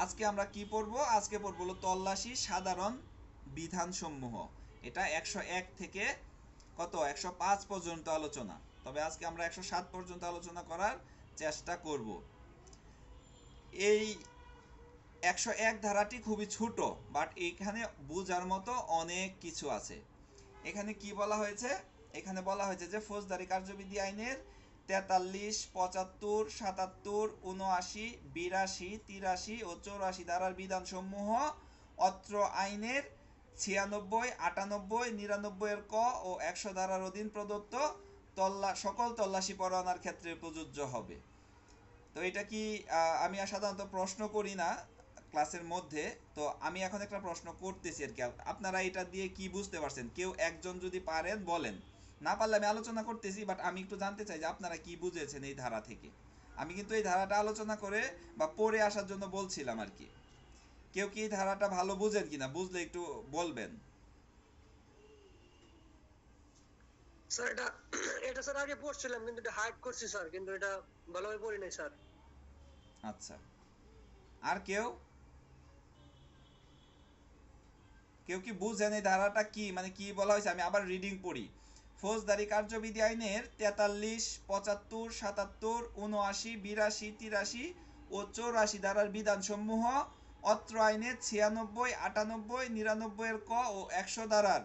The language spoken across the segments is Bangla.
আজকে আমরা কি পড়বো? আজকে পড়বো হলো তল্লাশি সাধারণ বিধানসমূহ। এটা 101 থেকে কত 105 পর্যন্ত আলোচনা, তবে আজকে আমরা 107 পর্যন্ত আলোচনা করার চেষ্টা করব। এই 101 ধারাটি খুবই ছোট, বাট এখানে বোঝার মতো অনেক কিছু আছে। এখানে কি বলা হয়েছে? এখানে বলা হয়েছে যে ফৌজদারি কার্যবিধি আইনের 43, 75, 77, 79, 82, 83 ও 84 ধারার বিধানসমূহ অত্র আইনের 96, 98, 99 এর ক ও 100 ধারার অধীন প্রদত্ত সকল তল্লাশি পরোয়ানার ক্ষেত্রে প্রযোজ্য হবে। তো এটা কি আমি সাধারণত প্রশ্ন করি না ক্লাসের মধ্যে, তো আমি এখন একটা প্রশ্ন করতেছি আর কি। আপনারা এটা দিয়ে কি বুঝতে পারছেন? কেউ একজন যদি পারেন বলেন, না পারলে আমি আলোচনা করতেছি, বাট আমি একটু জানতে চাই যে আপনারা কি বুঝেছেন এই ধারা থেকে। আমি কিন্তু এই ধারাটা আলোচনা করে বা পড়ে আসার জন্য বলছিলাম আর কি। কেউ কি এই ধারাটা ভালো বুঝেন কিনা? বুঝলে একটু বলবেন। স্যার এটা এটা স্যার আগে পড়ছিলাম, কিন্তু এটা হাইড করছি স্যার, কিন্তু এটা ভালোভাবে পড়ি নাই স্যার। আচ্ছা, আর কেউ কেউ কি বুঝেন এই ধারাটা কি, মানে কি বলা হয়েছে? আমি আবার রিডিং পড়ি। ফৌজদারি কার্যবিধি আইনের 43, 75, 77, 79, 82, 83 ও 84 ধারার বিধানসমূহ অত্র আইনের 96, 98, 99 এর ক ও 100 ধারার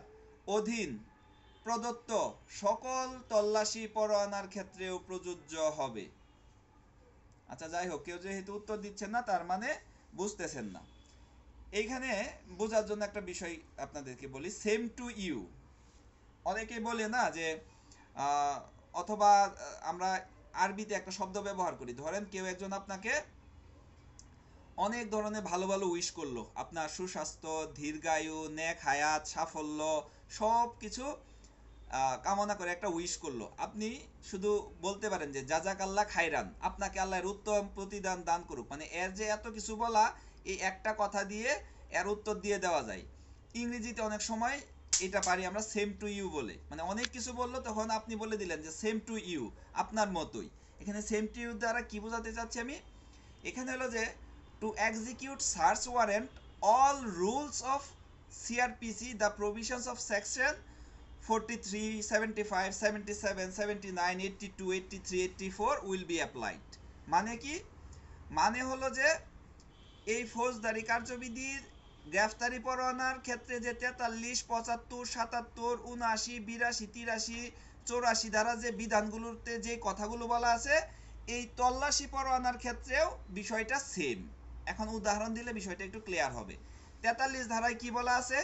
অধীন প্রদত্ত সকল তল্লাশি পরোয়ানার ক্ষেত্রেও প্রযোজ্য হবে। আচ্ছা, যাই হোক, কেউ যেহেতু উত্তর দিচ্ছেন না, তার মানে বুঝতেছেন না। এইখানে বোঝার জন্য একটা বিষয় আপনাদেরকে বলি, সেম টু ইউ। অনেকেই বলে না যে অথবা আমরা আরবিতে একটা শব্দ ব্যবহার করি। ধরেন কেউ একজন আপনাকে অনেক ধরনের ভালো ভালো উইশ করলো, আপনার সুস্বাস্থ্য, দীর্ঘায়ু, নেক হায়াত, সাফল্য সব কিছু কামনা করে একটা উইশ করলো। আপনি শুধু বলতে পারেন যে জাজাক আল্লাহ খাইরান, আপনাকে আল্লাহর উত্তম প্রতিদান দান করুক। মানে এর যে এত কিছু বলা, এই একটা কথা দিয়ে এর উত্তর দিয়ে দেওয়া যায়। ইংরেজিতে অনেক সময় এটা পারি আমরা সেম টু ইউ বলে, মানে অনেক কিছু বললো তখন আপনি বলে দিলেন যে সেম টু ইউ, আপনার মতোই। এখানে সেম টু ইউ দ্বারা কি বোঝাতে চাচ্ছি আমি? এখানে হলো যে two execute search warrant all rules of CrPC the provisions of section 43, 75, 77, 79, 82, 83, 84 will be applied. মানে কি? মানে হলো যে এই ফৌজদারি কার্যবিধির গ্রেফতারি পরোয়ানার ক্ষেত্রে যে 43, 75, 77, 79, 82, 83, 84 ধারা যে বিধানগুলোতে যে কথাগুলো বলা আছে, এই তল্লাশি পরোয়ানার ক্ষেত্রেও বিষয়টা সেম। এখন উদাহরণ দিলে বিষয়টা একটু ক্লিয়ার হবে। 43 ধারায় কি বলা আছে?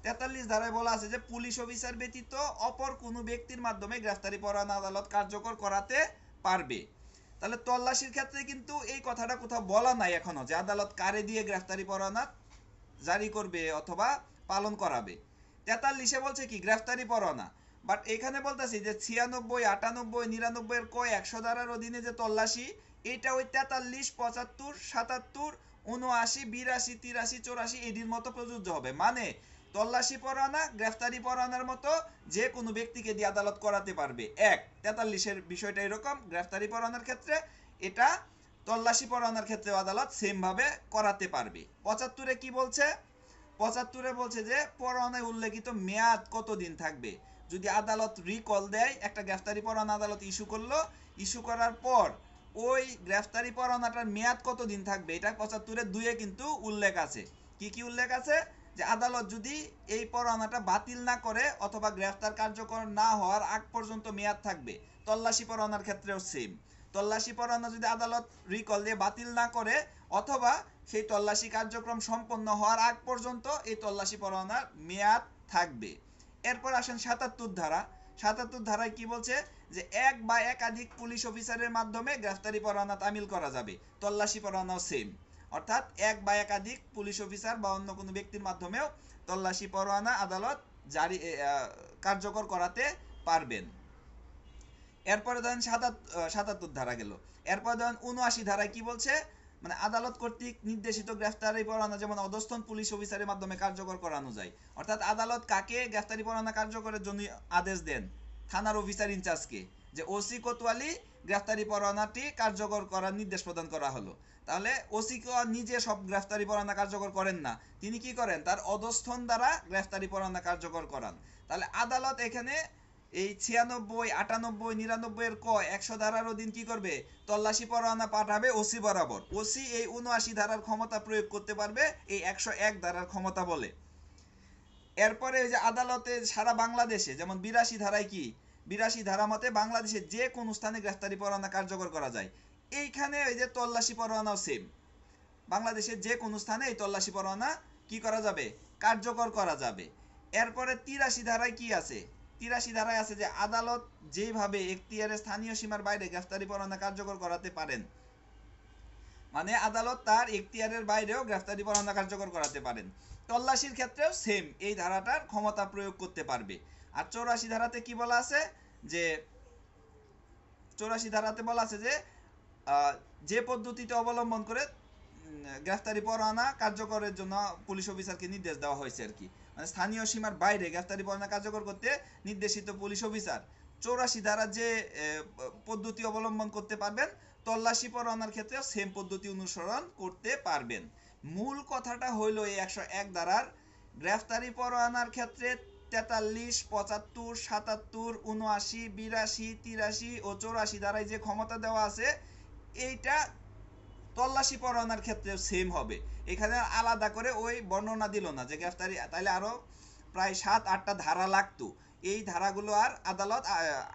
43 ধারায় বলা আছে যে পুলিশ অফিসার ব্যতীত অপর কোনো ব্যক্তির মাধ্যমে গ্রেফতারি পরোয়ানা আদালত কার্যকর করাতে পারবে। তাহলে তল্লাশির ক্ষেত্রে কিন্তু এই কথাটা কোথাও বলা নাই এখনো, যে আদালত কারে দিয়ে গ্রেফতারি পরোয়ানা জারি করবে অথবা পালন করাবে। 43-এ বলছে কি গ্রেফতারি পরোয়ানা, বাট এখানে বলতেছি যে 96, 98, 99 এর ক 100 ধারার অধীনে যে তল্লাশি, এটা ওই 43, 75, 77, 79, 82, 83, 84 এটির মতো প্রযোজ্য হবে। মানে তল্লাশি পরোয়ানা গ্রেফতারি পরোয়ানার মতো যে কোনো ব্যক্তিকে দিয়ে আদালত করাতে পারবে। 43-এর বিষয়টা এরকম, গ্রেফতারি পরোয়ানার ক্ষেত্রে এটা, তল্লাশি পরোয়ানার ক্ষেত্রে আদালত সেম ভাবে করাতে পারবে। 75-এ কি বলছে? 75-এ বলছে যে পরোয়ানায় উল্লেখিত মেয়াদ কতদিন থাকবে। যদি আদালত রিকল দেয়, একটা গ্রেফতারি পরোয়ানা আদালত ইস্যু করলো, ইস্যু করার পর ওই গ্রেফতারি পরোয়ানাটার মেয়াদ কতদিন থাকবে, এটা 75-এর 2-এ কিন্তু উল্লেখ আছে। কি কি উল্লেখ আছে? যে আদালত যদি এই পরোয়ানাটা বাতিল না করে অথবা গ্রেফতার কার্যকর না হওয়ার আগ পর্যন্ত মেয়াদ থাকবে। তল্লাশি পরোয়ানার ক্ষেত্রেও সেম। তল্লাশি পরোয়ানা যদি আদালত রিকল দিয়ে বাতিল না করে অথবা সেই তল্লাশি কার্যক্রম সম্পন্ন হওয়ার আগ পর্যন্ত এই তল্লাশি পরোয়ানার মেয়াদ থাকবে। এরপর আসেন 77 ধারা। 77 ধারায় কি বলছে? যে এক বা একাধিক পুলিশ অফিসারের মাধ্যমে গ্রেফতারি পরোয়ানা তামিল করা যাবে। তল্লাশি পরোয়ানাও সেম, অর্থাৎ এক বা একাধিক পুলিশ অফিসার বা অন্য কোনো ব্যক্তির মাধ্যমেও তল্লাশি পরোয়ানা আদালত জারি কার্যকর করাতে পারবেন। এরপরে ধরেন 77 ধারা গেল। এরপরে ধরেন 79 ধারায় কি বলছে? মানে আদালত কর্তৃক নির্দেশিত গ্রেফতারি পরোয়ানা যেমন অধস্তন পুলিশ অফিসারের মাধ্যমে কার্যকর করানো যায়। অর্থাৎ আদালত কাকে গ্রেফতারি পরোয়ানা কার্যকরের জন্য আদেশ দেন? থানার অফিসার ইনচার্জকে, যে ওসি কোতোয়ালি গ্রেফতারি পরোয়ানাটি কার্যকর করার নির্দেশ প্রদান করা হলো। তাহলে ওসি নিজে সব গ্রেফতারি পরোয়ানা কার্যকর করেন না, তিনি কি করেন, তার অধস্থন দ্বারা গ্রেফতারি পরোয়ানা কার্যকর করান। তাহলে আদালত এখানে এই 96, 98, 99 এর 100 ধারার অধীন কি করবে, তল্লাশি পরোয়ানা পাঠাবে ওসি বরাবর। ওসি এই 79 ধারার ক্ষমতা প্রয়োগ করতে পারবে এই 101 ধারার ক্ষমতা বলে। এরপরে ওই যে আদালতে সারা বাংলাদেশে যেমন 82 ধারায় কি, 82 ধারা মতে বাংলাদেশে যে কোনো স্থানে গ্রেফতারি পরোয়ানা কার্যকর করা যায়। এইখানে ওই যে তল্লাশি পরোয়ানাও সেম, বাংলাদেশের যে কোনো স্থানে এই তল্লাশি পরোয়ানা কি করা যাবে, কার্যকর করা যাবে। এরপরে 83 ধারায় কি আছে, 83 ধারায় আছে যে আদালত যেভাবে এখতিয়ারের স্থানীয় সীমার বাইরে গ্রেফতারি পরোয়ানা কার্যকর করাতে পারেন, মানে আদালত তার এখতিয়ারের বাইরেও গ্রেফতারি পরোয়ানা কার্যকর করাতে পারেন। তল্লাশির ক্ষেত্রেও সেম এই ধারাটার ক্ষমতা প্রয়োগ করতে পারবে। আর 84 ধারাতে কি বলা আছে, যে 84 ধারাতে বলা আছে যে যে পদ্ধতিতে অবলম্বন করে গ্রেফতারি পরোয়ানা কার্যকরের জন্য পুলিশ অফিসারকে নির্দেশ দেওয়া হয়েছে আর কি, মানে স্থানীয় সীমার বাইরে গ্রেফতারি পরোয়ানা কার্যকর করতে নির্দেশিত পুলিশ অফিসার 84 ধারা যে পদ্ধতি অবলম্বন করতে পারবেন, তল্লাশি পরোয়ানার ক্ষেত্রে সেম পদ্ধতি অনুসরণ করতে পারবেন। মূল কথাটা হইল এই 101 ধারার গ্রেফতারি পরোয়ানার ক্ষেত্রে 43, 75, 77, 79, 82, 83 ও 84 ধারায় যে ক্ষমতা দেওয়া আছে এইটা তল্লাশি পরোয়ানার ক্ষেত্রে সেম হবে। এখানে আলাদা করে ওই বর্ণনা দিল না যে গ্রেফতারি, তাইলে আরো প্রায় 7-8টা ধারা লাগতো। এই ধারাগুলো আর আদালত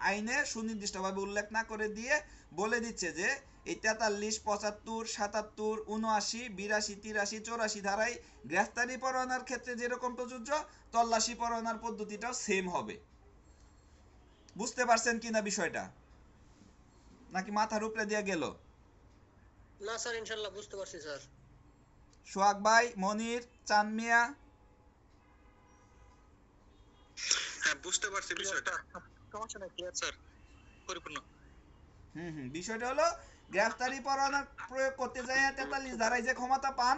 আইনে সুনির্দিষ্টভাবে উল্লেখ না করে দিয়ে বলে দিচ্ছে যে এই 43, 75, 77, 79, 82, 83, 84 ধারায় গ্রেফতারি পরোয়ানার ক্ষেত্রে যেরকম প্রযোজ্য তল্লাশি পরোয়ানার পদ্ধতিটাও সেম হবে। বুঝতে পারছেন কিনা বিষয়টা, নাকি মাথার উপরে দিয়ে গেল? না স্যার, ইনশাআল্লাহ বুঝতে পারছি স্যার। সোহাগ ভাই, মনির, চান মিয়া? হ্যাঁ, বুঝতে পারছি বিষয়টা। সমস্যা নাই, ক্লিয়ার স্যার, পরিপূর্ণ। বিষয়টা হলো গ্রেফতারি পরোয়ানা প্রয়োগ করতে যায় 43 ধারায় যে ক্ষমতা পান,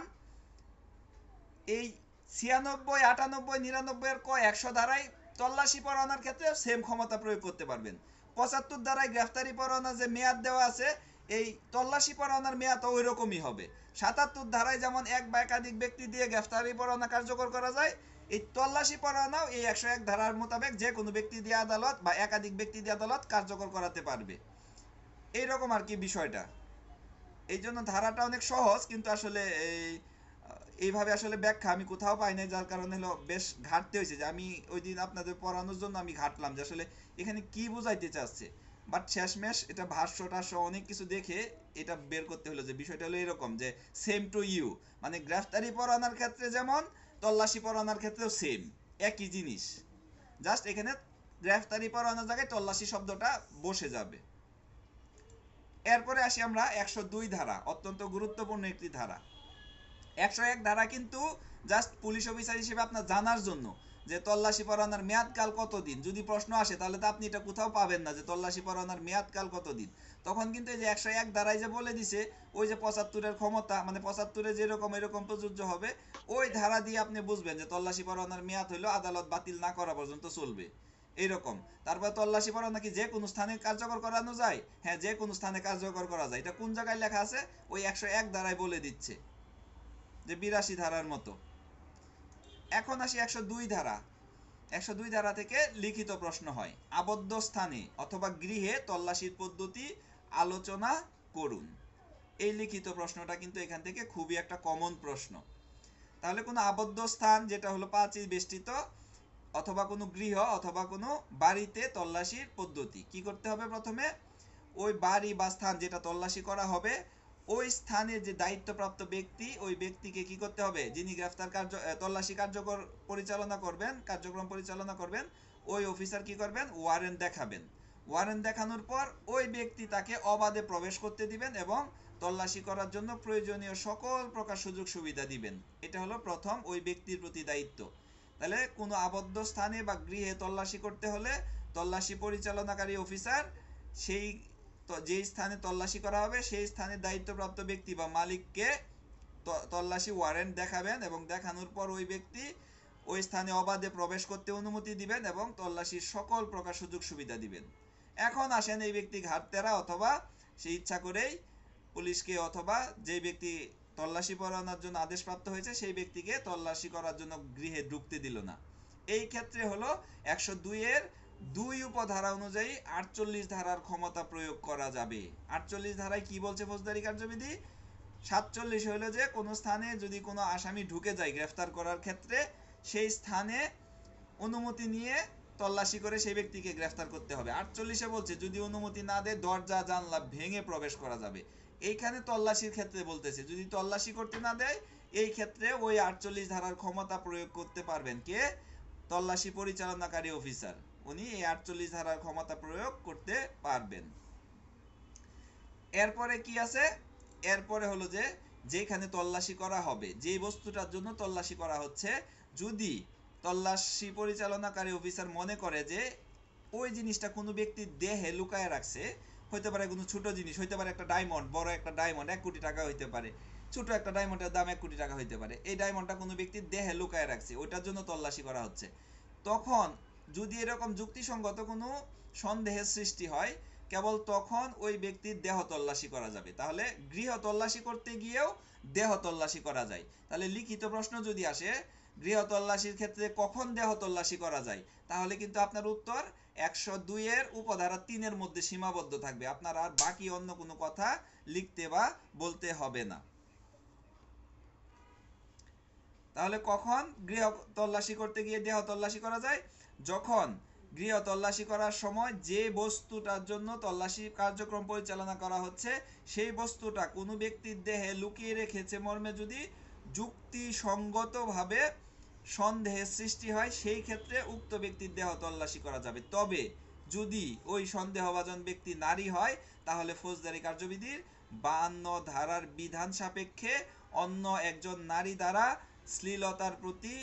এই 96, 98, 99 এর 100 ধারায় তল্লাশি পরোয়ানার ক্ষেত্রে সেম ক্ষমতা প্রয়োগ করতে পারবেন। 75 ধারায় গ্রেফতারি পরোয়ানা যে মেয়াদ দেওয়া আছে এই তল্লাশি পরোয়ানার মেয়াদ ওই রকমই হবে। 77 ধারায় যেমন এক বা একাধিক ব্যক্তি দিয়ে গ্রেফতারি পরোয়ানা কার্যকর করা যায়, এই তল্লাশি পরোয়ানাও এই 101 ধারার মোতাবেক যে কোনো ব্যক্তি দিয়ে আদালত বা একাধিক ব্যক্তি দিয়ে আদালত কার্যকর করাতে পারবে। এইরকম আর কি বিষয়টা। এই জন্য ধারাটা অনেক সহজ, কিন্তু আসলে এইভাবে আসলে ব্যাখ্যা আমি কোথাও পাই নাই, যার কারণে হলো বেশ ঘাটতে হয়েছে। যে আমি ওই দিন আপনাদের পড়ানোর জন্য আমি ঘাটলাম যে আসলে এখানে কি বোঝাইতে চাচ্ছে, বাট শেষমেশ এটা ভাষ্য টাষ্য অনেক কিছু দেখে এটা বের করতে হলো যে বিষয়টা হলো এরকম যে সেম টু ইউ, মানে গ্রেফতারি পরোয়ানার ক্ষেত্রে যেমন তল্লাশি পরোয়ানার ক্ষেত্রেও সেম, একই জিনিস, জাস্ট এখানে গ্রেফতারি পরোয়ানার জায়গায় তল্লাশি শব্দটা বসে যাবে। এরপরে আসি আমরা 102 ধারা, অত্যন্ত গুরুত্বপূর্ণ একটি ধারা। 101 ধারা কিন্তু জাস্ট পুলিশ অফিসার হিসেবে আপনার জানার জন্য যে তল্লাশি পরোয়ানার মেয়াদকাল কতদিন, যদি প্রশ্ন আসে তাহলে তো আপনি এটা কোথাও পাবেন না যে তল্লাশি পরোয়ানার মেয়াদকাল কতদিন। তখন কিন্তু এই যে 101 ধারায় যে বলে দিছে ওই যে 75-এর ক্ষমতা, মানে 75-এ যেরকম এরকম প্রযোজ্য হবে, ওই ধারা দিয়ে আপনি বুঝবেন যে তল্লাশি পরোয়ানার মেয়াদ হইলো আদালত বাতিল না করা পর্যন্ত চলবে এইরকম। তারপর তল্লাশি পরোয়ানা কি যে কোনো স্থানে কার্যকর করানো যায়? হ্যাঁ, যে কোনো স্থানে কার্যকর করা যায়। এটা কোন জায়গায় লেখা আছে? ওই 101 ধারায় বলে দিচ্ছে, যে 82 ধারার মতো। এখন আসি 102 ধারা। 102 ধারা থেকে লিখিত প্রশ্ন হয়, আবদ্ধ স্থানে অথবা গৃহে তল্লাশির পদ্ধতি আলোচনা করুন। এই লিখিত প্রশ্নটা কিন্তু এখান থেকে খুবই একটা কমন প্রশ্ন। তাহলে কোনো আবদ্ধ স্থান যেটা হলো প্রাচীর বেষ্টিত, অথবা কোনো গৃহ অথবা কোনো বাড়িতে তল্লাশির পদ্ধতি কি করতে হবে? প্রথমে ওই বাড়ি বা স্থান যেটা তল্লাশি করা হবে ওই স্থানে যে দায়িত্বপ্রাপ্ত ব্যক্তি, ওই ব্যক্তিকে কি করতে হবে, যিনি গ্রেফতার তল্লাশি কার্যক্রম পরিচালনা করবেন, ওই অফিসার কি করবেন? ওয়ারেন্ট দেখাবেন। ওয়ারেন্ট দেখানোর পর ওই ব্যক্তি তাকে অবাধে প্রবেশ করতে দিবেন এবং তল্লাশি করার জন্য প্রয়োজনীয় সকল প্রকার সুযোগ সুবিধা দিবেন। এটা হলো প্রথম ওই ব্যক্তির প্রতি দায়িত্ব। তাহলে কোনো আবদ্ধ স্থানে বা গৃহে তল্লাশি করতে হলে তল্লাশি পরিচালনাকারী অফিসার সেই যে স্থানে তল্লাশি করা হবে সেই স্থানের দায়িত্বপ্রাপ্ত ব্যক্তি বা মালিককে তল্লাশি ওয়ারেন্ট দেখাবেন এবং দেখানোর পর ওই ব্যক্তি ওই স্থানে অবাধে প্রবেশ করতে অনুমতি দিবেন এবং তল্লাশির সকল প্রকার সুযোগ সুবিধা দিবেন। এখন আসেন এই ব্যক্তি ঘাটতেরা অথবা সে ইচ্ছা করেই পুলিশকে অথবা যে ব্যক্তি তল্লাশি পরোয়ানার জন্য আদেশপ্রাপ্ত হয়েছে সেই ব্যক্তিকে তল্লাশি করার জন্য গৃহে ঢুকতে দিল না। এই ক্ষেত্রে হলো 102 এর 2 উপধারা অনুযায়ী 48 ধারার ক্ষমতা প্রয়োগ করা যাবে। 48 ধারায় কি বলছে ফৌজদারি কার্যবিধি? 47 হলো যে কোনো স্থানে যদি কোনো আসামি ঢুকে যায় গ্রেফতার করার ক্ষেত্রে, সেই স্থানে অনুমতি নিয়ে তল্লাশি করে সেই ব্যক্তিকে গ্রেফতার করতে হবে। 48 বলছে যদি অনুমতি না দেয় দরজা জানলা ভেঙে প্রবেশ করা যাবে। এইখানে তল্লাশির ক্ষেত্রে বলতেছে যদি তল্লাশি করতে না দেয় এই ক্ষেত্রে ওই 48 ধারার ক্ষমতা প্রয়োগ করতে পারবেন কে? তল্লাশি পরিচালনাকারী অফিসার, উনি এই 48 ধারার ক্ষমতা প্রয়োগ করতে পারবেন। এরপরে কি আছে? এরপরে হলো যে যেখানে তল্লাশি করা হবে, যে বস্তুটার জন্য তল্লাশি করা হচ্ছে, যদি তল্লাশি পরিচালনাকারী অফিসার মনে করে যে ওই জিনিসটা কোনো ব্যক্তির দেহে লুকায় রাখছে, হইতে পারে কোনো ছোট জিনিস, হইতে পারে একটা ডায়মন্ড, বড় একটা ডায়মন্ড 1 কোটি টাকা হইতে পারে, ছোট একটা ডায়মন্ডের দাম 1 কোটি টাকা হইতে পারে, এই ডায়মন্ডটা কোনো ব্যক্তির দেহে লুকায় রাখছে, ওইটার জন্য তল্লাশি করা হচ্ছে। তখন যদি এরকম যুক্তিসঙ্গত কোনো সন্দেহের সৃষ্টি হয়, কেবল তখন ওই ব্যক্তির দেহ তল্লাশি করা যাবে। তাহলে গৃহ তল্লাশি করতে গিয়েও দেহ তল্লাশি করা যায়। তাহলে লিখিত প্রশ্ন যদি আসে গৃহ তল্লাশির ক্ষেত্রে কখন দেহ তল্লাশি করা যায়, তাহলে কিন্তু আপনার উত্তর 102 এর উপধারা 3 এর মধ্যে সীমাবদ্ধ থাকবে। আপনার আর বাকি অন্য কোনো কথা লিখতে বা বলতে হবে না। তাহলে কখন গৃহ তল্লাশি করতে গিয়ে দেহ তল্লাশি করা যায়? যখন গৃহ তল্লাশি করার সময় যে বস্তুটার জন্য তল্লাশি কার্যক্রম পরিচালনা করা হচ্ছে সেই বস্তুটা কোনো ব্যক্তির দেহে লুকিয়ে রেখেছে মর্মে যদি যুক্তিসঙ্গতভাবে সন্দেহের সৃষ্টি হয়, সেই ক্ষেত্রে উক্ত ব্যক্তির দেহ তল্লাশি করা যাবে। তবে যদি ওই সন্দেহভাজন ব্যক্তি নারী হয় তাহলে ফৌজদারি কার্যবিধির 52 ধারার বিধান সাপেক্ষে অন্য একজন নারী দ্বারা শ্লীলতার প্রতি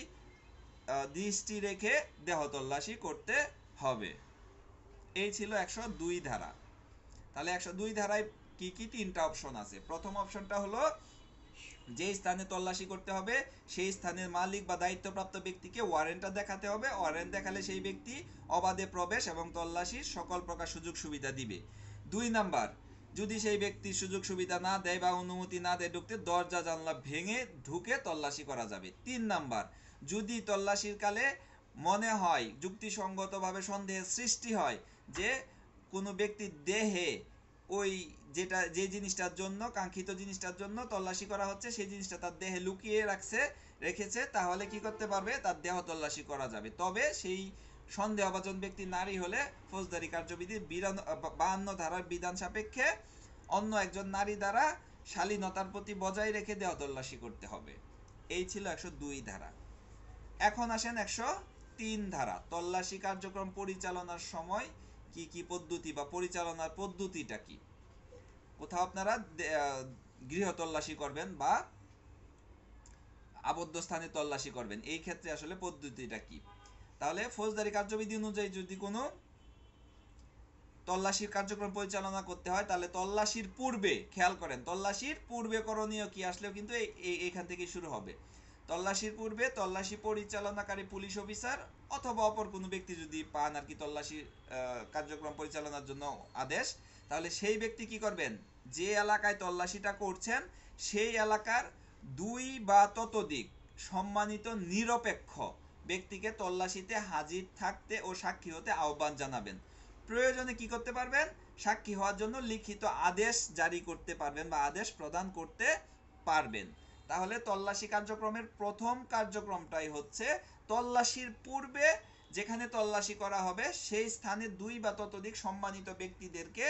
দৃষ্টি রেখে দেহ তল্লাশি করতে হবে। এই ছিল 102 ধারা। তাহলে 102 ধারায় কি কি? 3টা অপশন আছে। প্রথম অপশনটা হলো যে স্থানে তল্লাশি করতে হবে সেই স্থানের মালিক বা দায়িত্বপ্রাপ্ত ব্যক্তিকে ওয়ারেন্টটা দেখাতে হবে। ওয়ারেন্ট দেখালে সেই ব্যক্তি অবাধে প্রবেশ এবং তল্লাশির সকল প্রকার সুযোগ সুবিধা দিবে। 2 নাম্বার, যদি সেই ব্যক্তি সুযোগ সুবিধা না দেয় বা অনুমতি না দেয় ঢুকতে, দরজা জানলা ভেঙে ঢুকে তল্লাশি করা যাবে। 3 নাম্বার, যদি তল্লাশির কালে মনে হয় যুক্তিসঙ্গতভাবে সন্দেহের সৃষ্টি হয় যে কোনো ব্যক্তির দেহে ওই যে জিনিসটার জন্য কাঙ্ক্ষিত জিনিসটার জন্য তল্লাশি করা হচ্ছে সেই জিনিসটা তার দেহে লুকিয়ে রেখেছে, তাহলে কি করতে পারবে? তার দেহ তল্লাশি করা যাবে। তবে সেই সন্দেহভাজন ব্যক্তি নারী হলে ফৌজদারি কার্যবিধির 52 ধারার বিধান সাপেক্ষে অন্য একজন নারী দ্বারা শালীনতার প্রতি বজায় রেখে দেহ তল্লাশি করতে হবে। এই ছিল 102 ধারা। এখন আসেন 103 ধারা, তল্লাশি কার্যক্রম পরিচালনার সময় কি কি পদ্ধতি বা পরিচালনার পদ্ধতিটা কি? কোথাও আপনারা গৃহ তল্লাশি করবেন বা আবদ্ধ স্থানে তল্লাশি করবেন, এই ক্ষেত্রে আসলে পদ্ধতিটা কি? তাহলে ফৌজদারি কার্যবিধি অনুযায়ী যদি কোনো তল্লাশির কার্যক্রম পরিচালনা করতে হয় তাহলে তল্লাশির পূর্বে, খেয়াল করেন, তল্লাশির পূর্বে করণীয় কি আসলেও কিন্তু এইখান থেকে শুরু হবে। তল্লাশির পূর্বে তল্লাশি পরিচালনাকারী পুলিশ অফিসার অথবা অপর কোনো ব্যক্তি যদি পান আর কি তল্লাশি কার্যক্রম পরিচালনার জন্য আদেশ, তাহলে সেই ব্যক্তি কি করবেন? যে এলাকায় তল্লাশিটা করছেন সেই এলাকার 2 বা ততোধিক সম্মানিত নিরপেক্ষ ব্যক্তিকে তল্লাশিতে হাজির থাকতে ও সাক্ষী হতে আহ্বান জানাবেন। প্রয়োজনে কি করতে পারবেন? সাক্ষী হওয়ার জন্য লিখিত আদেশ জারি করতে পারবেন বা আদেশ প্রদান করতে পারবেন। তাহলে তল্লাশি কার্যক্রমের প্রথম কার্যক্রমটাই হচ্ছে তল্লাশির পূর্বে যেখানে তল্লাশি করা হবে সেই স্থানে 2 বা ততোধিক সম্মানিত ব্যক্তিদেরকে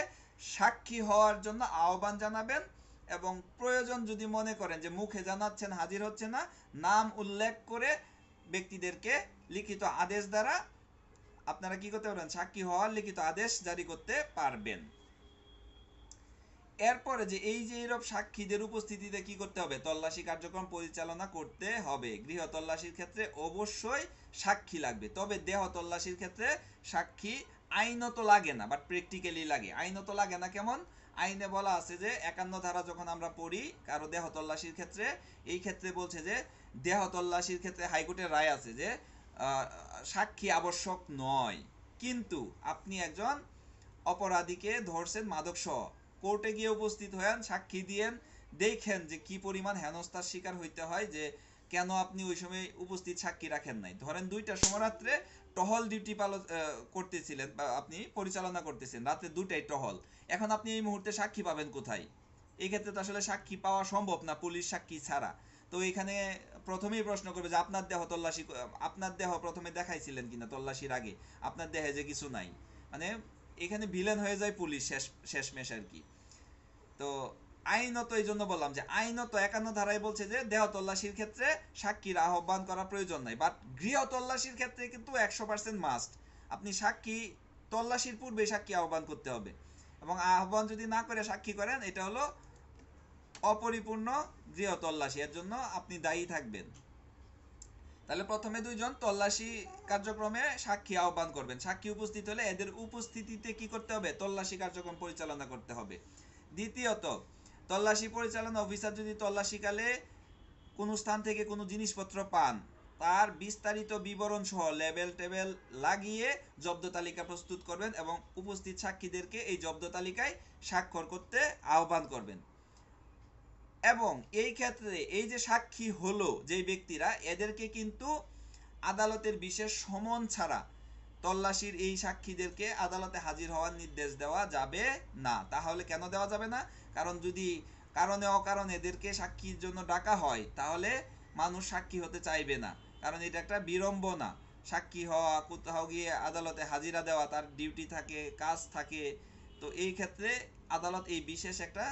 সাক্ষী হওয়ার জন্য আহ্বান জানাবেন এবং প্রয়োজন যদি মনে করেন যে মুখে জানাচ্ছেন হাজির হচ্ছে না, নাম উল্লেখ করে ব্যক্তিদেরকে লিখিত আদেশ দ্বারা আপনারা কি করতে পারবেন? সাক্ষী হওয়ার লিখিত আদেশ জারি করতে পারবেন। এরপরে যে এই যে এরূপ সাক্ষীদের উপস্থিতিতে কি করতে হবে? তল্লাশি কার্যক্রম পরিচালনা করতে হবে। গৃহ তল্লাশির ক্ষেত্রে অবশ্যই সাক্ষী লাগবে, তবে দেহ তল্লাশির ক্ষেত্রে সাক্ষী আইনত লাগে না, বাট প্র্যাকটিক্যালি লাগে। আইনত লাগে না কেমন? আইনে বলা আছে যে 51 ধারা যখন আমরা পড়ি কারো দেহ তল্লাশির ক্ষেত্রে, এই ক্ষেত্রে বলছে যে দেহ তল্লাশির ক্ষেত্রে হাইকোর্টের রায় আছে যে সাক্ষী আবশ্যক নয়, কিন্তু আপনি একজন অপরাধীকে ধরছেন মাদকসহ, কোর্টে গিয়ে উপস্থিত হয়েন, সাক্ষী দিয়েন, দেখেন যে কি পরিমাণ হেনস্থার শিকার হইতে হয়, যে কেন আপনি ওই সময় উপস্থিত সাক্ষী রাখেন নাই। ধরেন 2টার সময় রাত্রে টহল ডিউটি করতেছিলেন বা আপনি পরিচালনা করতেছেন, রাতে 2টায় টহল, এখন আপনি এই মুহূর্তে সাক্ষী পাবেন কোথায়? এই ক্ষেত্রে তো আসলে সাক্ষী পাওয়া সম্ভব না পুলিশ সাক্ষী ছাড়া। তো এখানে প্রথমেই প্রশ্ন করবে যে আপনার দেহ তল্লাশি, আপনার দেহ প্রথমে দেখাইছিলেন কিনা তল্লাশির আগে, আপনার দেহে যে কিছু নাই, মানে এখানে ভিলেন হয়ে যায় পুলিশ শেষমেশ আর কি। তো আইনত এই জন্য বললাম যে আইনত 51 ধারায় বলছে যে দেহ তল্লাশির ক্ষেত্রে সাক্ষীর আহ্বান করা প্রয়োজন নাই, বাট গৃহ তল্লাশির ক্ষেত্রে কিন্তু 100% মাস্ট। আপনি সাক্ষী তল্লাশির পূর্বে সাক্ষী আহ্বান করতে হবে, এবং আহ্বান যদি না করে সাক্ষী করেন এটা হলো অপরিপূর্ণ গৃহ তল্লাশি, এর জন্য আপনি দায়ী থাকবেন। তাহলে প্রথমে 2জন তল্লাশি কার্যক্রমে সাক্ষী আহ্বান করবেন, সাক্ষী উপস্থিত হলে এদের উপস্থিতিতে কি করতে হবে? তল্লাশি কার্যক্রম পরিচালনা করতে হবে। দ্বিতীয়ত, তল্লাশি পরিচালনা অফিসার যদি তল্লাশিকালে কোনো স্থান থেকে কোনো জিনিসপত্র পান, তার বিস্তারিত বিবরণ সহ লেবেল টেবেল লাগিয়ে জব্দ তালিকা প্রস্তুত করবেন এবং উপস্থিত সাক্ষীদেরকে এই জব্দ তালিকায় স্বাক্ষর করতে আহ্বান করবেন। এবং এই ক্ষেত্রে এই যে সাক্ষী হলো যেই ব্যক্তিরা, এদেরকে কিন্তু আদালতের বিশেষ সমন ছাড়া তল্লাশির এই সাক্ষীদেরকে আদালতে হাজির হওয়ার নির্দেশ দেওয়া যাবে না। তাহলে কেন দেওয়া যাবে না? কারণ যদি কারণে অকারণে এদেরকে সাক্ষীর জন্য ডাকা হয়, তাহলে মানুষ সাক্ষী হতে চাইবে না, কারণ এটা একটা বিড়ম্বনা। সাক্ষী হওয়া, কোথাও গিয়ে আদালতে হাজিরা দেওয়া, তার ডিউটি থাকে, কাজ থাকে। তো এই ক্ষেত্রে আদালত এই বিশেষ একটা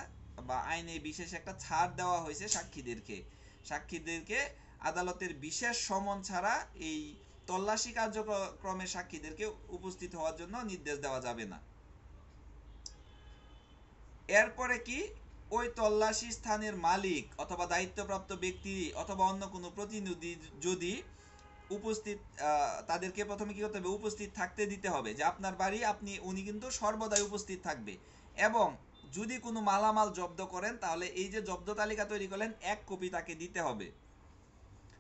বা আইনে বিশেষ একটা ছাড় দেওয়া হয়েছে সাক্ষীদেরকে আদালতের বিশেষ সমন ছাড়া এই তল্লাশি কার্যক্রমে সাক্ষীদেরকে উপস্থিত হওয়ার জন্য নির্দেশ দেওয়া যাবে না। এরপরে কি, ওই তল্লাশি স্থানের মালিক অথবা দায়িত্বপ্রাপ্ত ব্যক্তি অথবা অন্য কোনো প্রতিনিধি যদি উপস্থিত, তাদেরকে প্রথমে কি করতে হবে? উপস্থিত থাকতে দিতে হবে, যে আপনার বাড়ি উনি কিন্তু সর্বদাই উপস্থিত থাকবে। এবং যদি কোনো মালামাল জব্দ করেন, তাহলে এই যে জব্দ তালিকা তৈরি করলেন, 1 কপি তাকে দিতে হবে।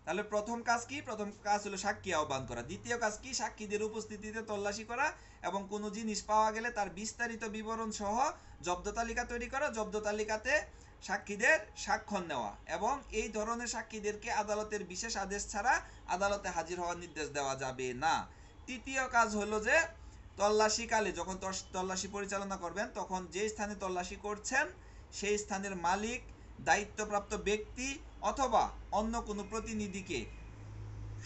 তাহলে প্রথম কাজ কি? প্রথম কাজ হলো সাক্ষী আহ্বান করা। দ্বিতীয় কাজ কি? সাক্ষীদের উপস্থিতিতে তল্লাশি করা এবং কোনো জিনিস পাওয়া গেলে তার বিস্তারিত বিবরণ সহ জব্দ তালিকা তৈরি করা, জব্দ তালিকাতে সাক্ষীদের স্বাক্ষর নেওয়া, এবং এই ধরনের সাক্ষীদেরকে আদালতের বিশেষ আদেশ ছাড়া আদালতে হাজির হওয়ার নির্দেশ দেওয়া যাবে না। তৃতীয় কাজ হলো যে তল্লাশিকালে যখন তল্লাশি পরিচালনা করবেন, তখন যে স্থানে তল্লাশি করছেন সেই স্থানের মালিক, দায়িত্বপ্রাপ্ত ব্যক্তি অথবা অন্য কোনো প্রতিনিধিকে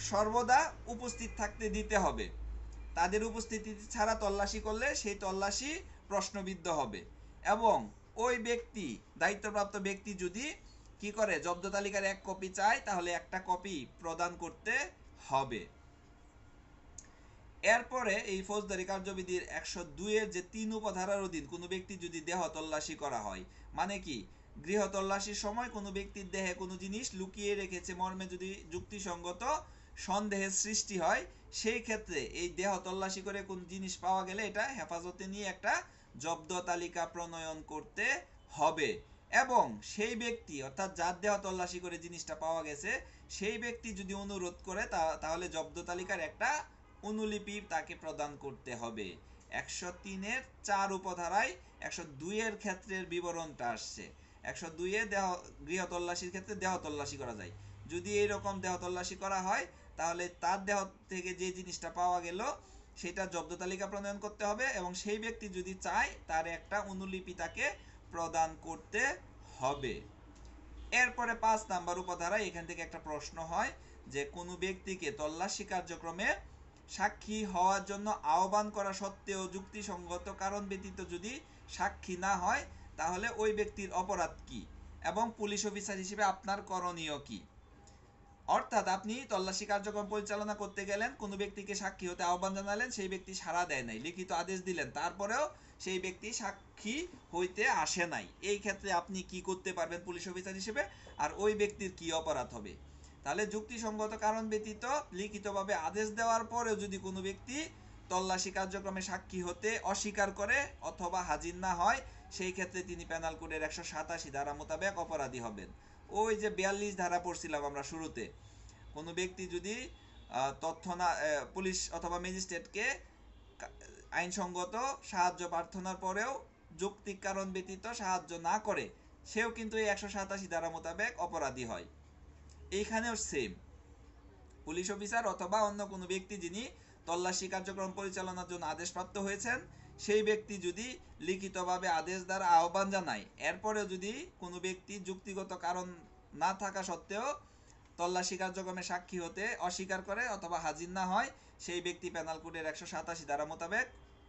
সর্বদা উপস্থিত থাকতে দিতে হবে। তাদের উপস্থিতি ছাড়া তল্লাশি করলে সেই তল্লাশি প্রশ্নবিদ্ধ হবে। এবং ওই ব্যক্তি, দায়িত্বপ্রাপ্ত ব্যক্তি যদি কি করে, জব্দ তালিকার 1 কপি চায়, তাহলে একটা কপি প্রদান করতে হবে। এরপরে এই ফৌজদারি কার্যবিধির 102-এর যে 3 উপধারার অধীন কোনো ব্যক্তি যদি দেহ তল্লাশি করা হয়, মানে কি, গৃহ তল্লাশির সময় কোনো ব্যক্তির দেহে কোনো জিনিস লুকিয়ে রেখেছে মর্মে যদি যুক্তিসঙ্গত সন্দেহের সৃষ্টি হয়, সেই ক্ষেত্রে এই দেহ তল্লাশি করে কোন জিনিস পাওয়া গেলে এটা হেফাজতে নিয়ে একটা জব্দ তালিকা প্রণয়ন করতে হবে। এবং সেই ব্যক্তি, অর্থাৎ যার দেহ তল্লাশি করে জিনিসটা পাওয়া গেছে, সেই ব্যক্তি যদি অনুরোধ করে তাহলে জব্দ তালিকার একটা অনুলিপি তাকে প্রদান করতে হবে। 103-এর 4 উপধারায় 102-এর ক্ষেত্রের বিবরণটা আসছে। 102-এ গৃহ তল্লাশির ক্ষেত্রে দেহ তল্লাশি করা যায়। যদি এইরকম দেহ তল্লাশি করা হয়, তাহলে তার দেহ থেকে যে জিনিসটা পাওয়া গেল সেটা জব্দ তালিকা প্রণয়ন করতে হবে, এবং সেই ব্যক্তি যদি চায় তার একটা অনুলিপি তাকে প্রদান করতে হবে। এরপরে 5 নাম্বার উপধারায় এখান থেকে একটা প্রশ্ন হয় যে কোনো ব্যক্তিকে তল্লাশি কার্যক্রমে সাক্ষী হওয়ার জন্য আহ্বান করা সত্ত্বেও যুক্তিসঙ্গত কারণ ব্যতীত যদি সাক্ষী না হয়, তাহলে ওই ব্যক্তির অপরাধ কি এবং পুলিশ অফিসার হিসেবে আপনার করণীয় কি। অর্থাৎ আপনি তল্লাশি কার্যক্রম পরিচালনা করতে গেলেন, কোনো ব্যক্তিকে সাক্ষী হতে আহ্বান জানালেন, সেই ব্যক্তি সাড়া দেয় নাই, লিখিত আদেশ দিলেন, তারপরেও সেই ব্যক্তি সাক্ষী হইতে আসে নাই। এই ক্ষেত্রে আপনি কি করতে পারবেন পুলিশ অফিসার হিসেবে, আর ওই ব্যক্তির কি অপরাধ হবে? তাহলে যুক্তিসঙ্গত কারণ ব্যতীত লিখিতভাবে আদেশ দেওয়ার পরেও যদি কোনো ব্যক্তি তল্লাশি কার্যক্রমে সাক্ষী হতে অস্বীকার করে অথবা হাজির না হয়, সেই ক্ষেত্রে তিনি পেনাল কোডের 187 ধারা মোতাবেক অপরাধী হবেন। ওই যে 42 ধারা পড়ছিলাম আমরা শুরুতে, কোনো ব্যক্তি যদি তথ্য না, পুলিশ অথবা ম্যাজিস্ট্রেটকে আইনসঙ্গত সাহায্য প্রার্থনার পরেও যৌক্তিক কারণ ব্যতীত সাহায্য না করে সেও কিন্তু এই 187 ধারা মোতাবেক অপরাধী হয়। এইখানেও সেম, পুলিশ অফিসার অথবা অন্য কোনো ব্যক্তি যিনি তল্লাশি কার্যক্রম পরিচালনার জন্য আদেশপ্রাপ্ত হয়েছেন সেই ব্যক্তি যদি লিখিতভাবে আদেশ দ্বারা আহ্বান জানায়, এরপরেও যদি কোনো ব্যক্তি যুক্তিগত কারণ না থাকা সত্ত্বেও তল্লাশি কার্যক্রমে সাক্ষী হতে অস্বীকার করে অথবা হাজির না হয়, সেই ব্যক্তি পেনাল কোডের 187 ধারা মোতাবেক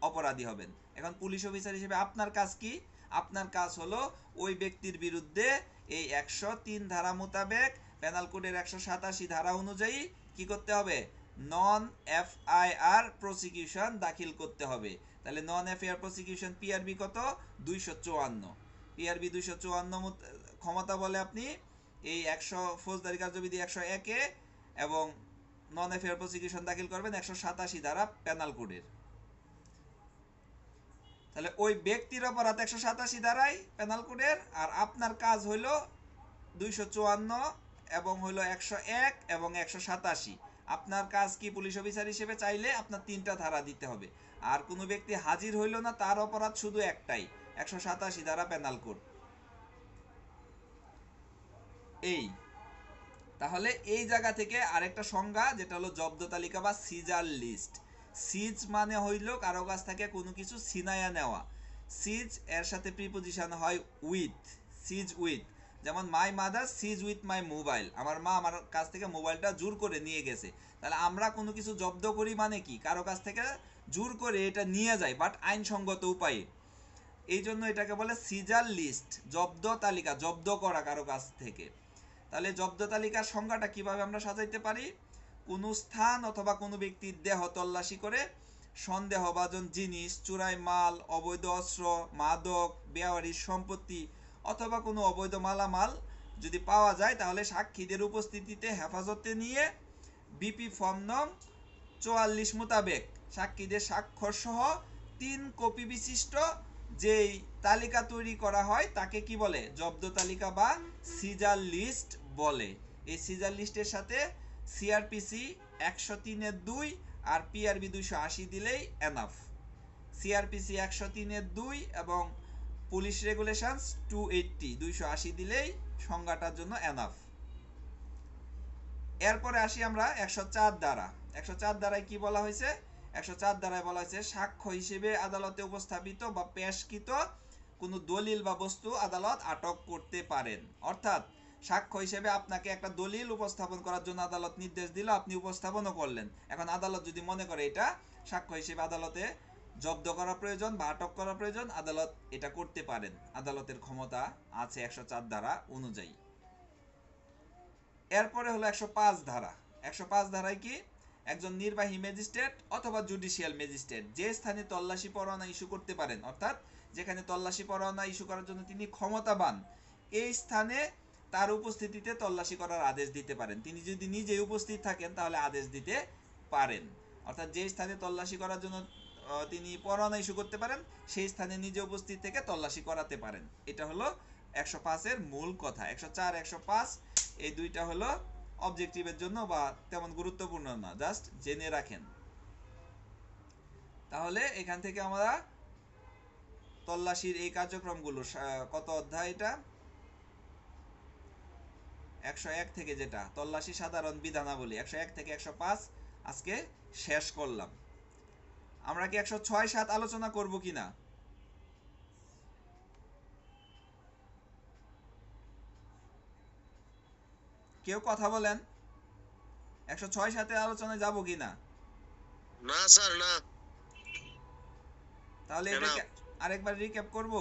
অপরাধী হবেন। এখন পুলিশ অফিসার হিসেবে আপনার কাজ কি? আপনার কাজ হলো ওই ব্যক্তির বিরুদ্ধে এই 103 ধারা মোতাবেক পেনাল কোডের 187 ধারা অনুযায়ী কি করতে হবে? নন এফআইআর প্রসিকিউশন দাখিল করতে হবে। তাহলে নন এফআইআর প্রসিকিউশন পিআরবি কত? 254। পিআরবি 254 ক্ষমতা বলে আপনি এই 100 ফৌজদারি কার্যবিধি 101-এ এবং নন এফআইআর প্রসিকিউশন দাখিল করবেন 187 ধারা পেনাল কোডের। তাহলে ওই ব্যক্তির অপরাধ 187 ধারায় পেনাল কোডের, আর আপনার কাজ হইল 254 এবং হইল 101 এবং 187। আপনার কাজ কি? পুলিশ অফিসার হিসেবে চাইলে আপনার 3টা ধারা দিতে হবে। আর কোনো ব্যক্তি হাজির হইল না, তার অপরাধ শুধু একটাই, 187 ধারা পেনাল কোড। এই তাহলে এই জায়গা থেকে আরেকটা সংজ্ঞা, যেটা হলো জব্দ তালিকা বা সিজার লিস্ট। সিজ মানে হইল কারো কাছ থেকে কোনো কিছু ছিনাইয়া নেওয়া। সিজ এর সাথে প্রিপোজিশন হয় উইথ, সিজ উইথ। যেমন my mother sees with my mobile, আমার মা আমার কাছ থেকে মোবাইলটা জোর করে নিয়ে গেছে। তাহলে আমরা কোনো কিছু জব্দ করি মানে কি? কারো কাছ থেকে জোর করে এটা নিয়ে যায়, বাট আইনসঙ্গত উপায়ে। এই জন্য এটাকে বলে সিজার লিস্ট, জব্দ তালিকা, জব্দ করা কারো কাছ থেকে। তাহলে জব্দ তালিকার সংজ্ঞাটা কিভাবে আমরা সাজাইতে পারি? কোনো স্থান অথবা কোনো ব্যক্তির দেহ তল্লাশি করে সন্দেহভাজন জিনিস, চোরাই মাল, অবৈধ অস্ত্র, মাদক, বেআইনি সম্পত্তি অথবা কোনো অবৈধ মালামাল যদি পাওয়া যায়, তাহলে সাক্ষীদের উপস্থিতিতে হেফাজতে নিয়ে বিপি ফর্ম নং 44 মোতাবেক সাক্ষীদের স্বাক্ষর সহ 3 কপি বিশিষ্ট যেই তালিকা তৈরি করা হয় তাকে কি বলে? জব্দ তালিকা বা সিজার লিস্ট বলে। এই সিজার লিস্টের সাথে সিআরপিসি 103-2 আর পিআরবি 280 দিলেই এনাফ। সিআরপিসি 103-2 এবং পুলিশ রেগুলেশনস 280 দিলেই সংজ্ঞাটার জন্য এনাফ। এরপরে আসি আমরা 104 ধারা। 104 ধারায় কি বলা হয়েছে? 104 ধারায় বলা হয়েছে সাক্ষ্য হিসেবে আদালতে উপস্থাপিত বা পেশকৃত কোনো দলিল বা বস্তু আদালত আটক করতে পারেন। অর্থাৎ সাক্ষ্য হিসেবে আপনাকে একটা দলিল উপস্থাপন করার জন্য আদালত নির্দেশ দিল, আপনি উপস্থাপনও করলেন। এখন আদালত যদি মনে করে এটা সাক্ষ্য হিসেবে আদালতে জব্দ করা প্রয়োজন বা আটক করা প্রয়োজন, আদালত এটা করতে পারেন। আদালতের ক্ষমতা আছে 104 ধারা অনুযায়ী। এরপরে হলো 105 ধারা। 105 ধারায় কি? একজন নির্বাহী ম্যাজিস্ট্রেট অথবা জুডিশিয়াল ম্যাজিস্ট্রেট যে স্থানে তল্লাশি পরোয়ানা ইস্যু করতে পারেন, অর্থাৎ যেখানে তল্লাশি পরোয়ানা ইস্যু করার জন্য তিনি ক্ষমতাবান, এই স্থানে তার উপস্থিতিতে তল্লাশি করার আদেশ দিতে পারেন। তিনি যদি নিজে উপস্থিত থাকেন তাহলে আদেশ দিতে পারেন। অর্থাৎ যে স্থানে তল্লাশি করার জন্য তিনি পরোয়ানা ইস্যু করতে পারেন, সেই স্থানে নিজে উপস্থিত থেকে তল্লাশি করাতে পারেন। এটা হলো 105-এর মূল কথা। 104, 105 এই দুইটা হলো অবজেক্টিভের জন্য বা তেমন গুরুত্বপূর্ণ না, জাস্ট জেনে রাখেন। তাহলে এখান থেকে আমরা তল্লাশির এই কার্যক্রমগুলো কত অধ্যায় এটা? 101 থেকে, যেটা তল্লাশি সাধারণ বিধানাবলী 101 থেকে 105 আজকে শেষ করলাম। আমরা কি 106-7 আলোচনা করব কিনা? কেউ কথা বলেন, 106-7 আলোচনায় যাব কিনা? না স্যার, না। তাহলে এটাকে আরেকবার রিক্যাপ করব।